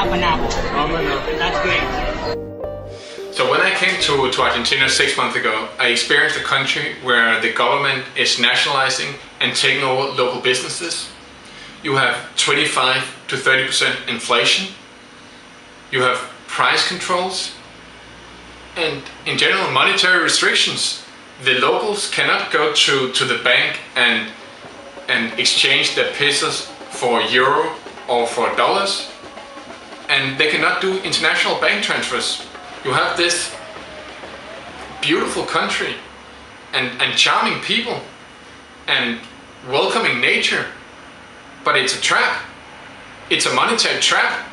up and up. That's great. So when I came to Argentina 6 months ago, I experienced a country where the government is nationalizing and taking over local businesses. You have 25 to 30% inflation. You have price controls. And in general, monetary restrictions. The locals cannot go to the bank and exchange their pesos for euro or for dollars. And they cannot do international bank transfers. You have this beautiful country and charming people and welcoming nature, but it's a trap. It's a monetary trap.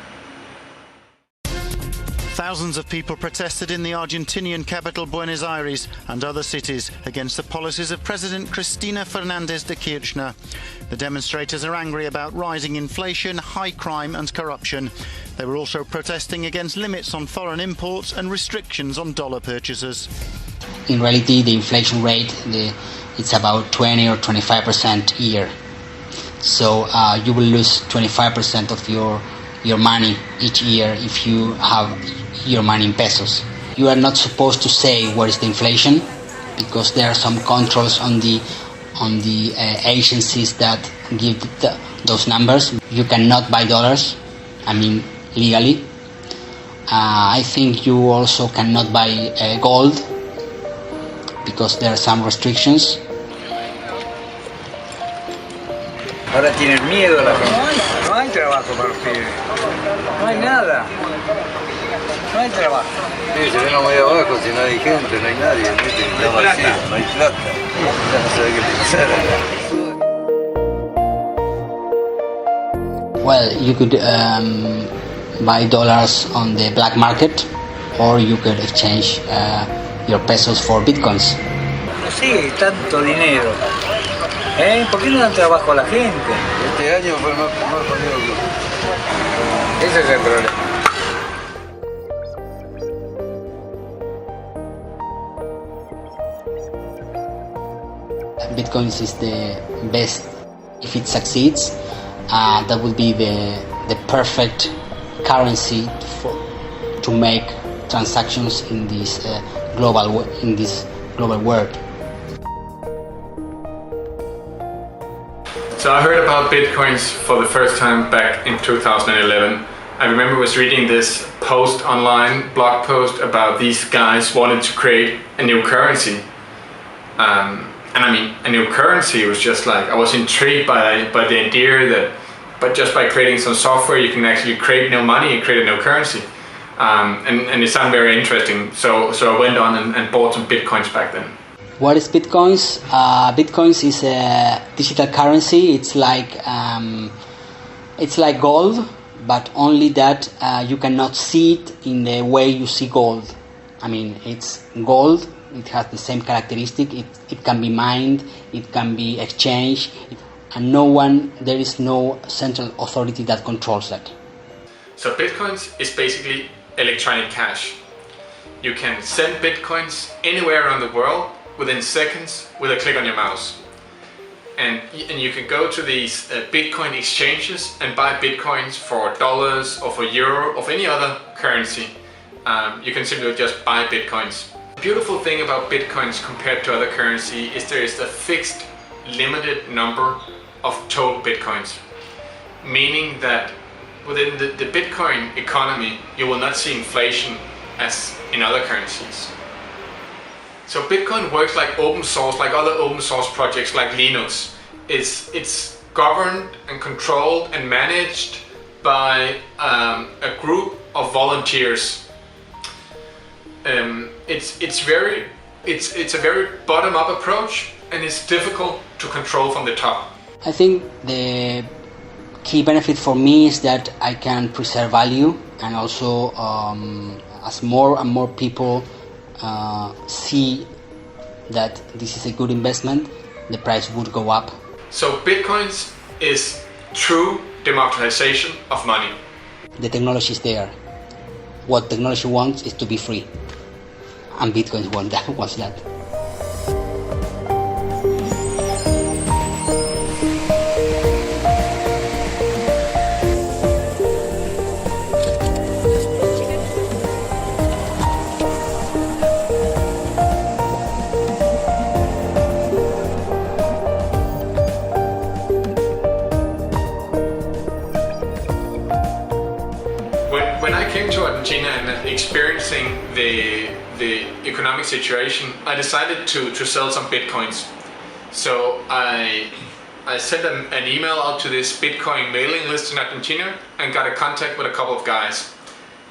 Thousands of people protested in the Argentinian capital Buenos Aires and other cities against the policies of President Cristina Fernández de Kirchner. The demonstrators are angry about rising inflation, high crime and corruption. They were also protesting against limits on foreign imports and restrictions on dollar purchases. In reality, the inflation rate, it's about 20 or 25% a year. So you will lose 25% of your money each year if you have your money in pesos. You are not supposed to say what is the inflation because there are some controls on the agencies that give those numbers. You cannot buy dollars, legally. I think you also cannot buy gold because there are some restrictions. Ahora tienen miedo la gente. No hay trabajo para los pibes. No hay nada. No hay trabajo. Sí, se ven muy abajo, si no hay gente, no hay nadie. Está vacío, no hay plata. Ya no sabe qué pensar. Well, you could buy dollars on the black market, or you could exchange your pesos for bitcoins. Sí, tanto dinero. ¿Por qué no dan trabajo a la gente? Este año fue más jodido que... Ese es el problema. Bitcoins is the best. If it succeeds, that would be the perfect currency to make transactions in this global world. So I heard about bitcoins for the first time back in 2011. I remember I was reading this post online, blog post about these guys wanted to create a new currency. A new currency was just like, I was intrigued by the idea that, but just by creating some software, you can actually create new money and create a new currency. And it sounded very interesting. So I went on and bought some bitcoins back then. What is bitcoins? Bitcoins is a digital currency. It's like gold, but only that you cannot see it in the way you see gold. It's gold. It has the same characteristic. It can be mined. It can be exchanged, and there is no central authority that controls that. So bitcoins is basically electronic cash. You can send bitcoins anywhere around the world within seconds with a click on your mouse. And you can go to these Bitcoin exchanges and buy bitcoins for dollars or for euro or for any other currency. You can simply just buy bitcoins. The beautiful thing about bitcoins compared to other currency is there is a fixed limited number of total bitcoins. Meaning that within the Bitcoin economy, you will not see inflation as in other currencies. So Bitcoin works like open source, like other open source projects like Linux. It's governed and controlled and managed by a group of volunteers. It's a very bottom-up approach, and it's difficult to control from the top. I think the key benefit for me is that I can preserve value, and also as more and more people see that this is a good investment, the price would go up. So Bitcoins is true democratization of money. The technology is there. What technology wants is to be free, and Bitcoin wants that. came to Argentina and experiencing the economic situation, I decided to sell some bitcoins. So I sent an email out to this Bitcoin mailing list in Argentina and got a contact with a couple of guys.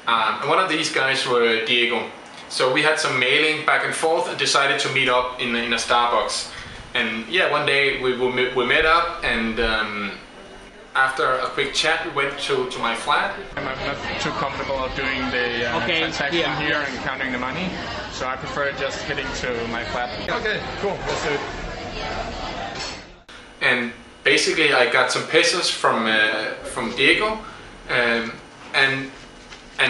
And one of these guys were Diego. So we had some mailing back and forth and decided to meet up in a Starbucks. And yeah, one day we met up, and after a quick chat we went to my flat. I'm not too comfortable doing the transaction here and counting the money, so I prefer just heading to my flat. Okay, cool, let's do it. And basically I got some pesos from Diego, and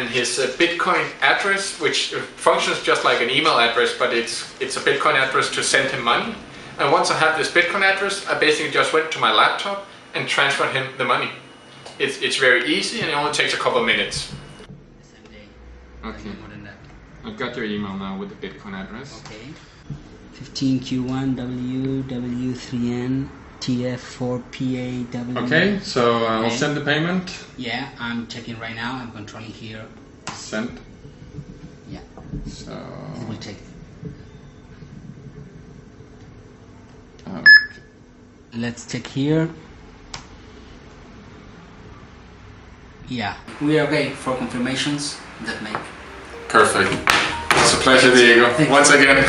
his Bitcoin address, which functions just like an email address, but it's a Bitcoin address to send him money. And once I have this Bitcoin address, I basically just went to my laptop and transferred him the money. It's very easy, and it only takes a couple of minutes. Okay. I've got your email now with the Bitcoin address. Okay. 15Q1 WW3N TF4PAW. Okay, so I'll send the payment. Yeah, I'm checking right now. I'm controlling here. Send. Yeah. So It will take. okay. Let's check here. Yeah, we are okay for confirmations that make. Perfect. It's a pleasure, Diego. Once again.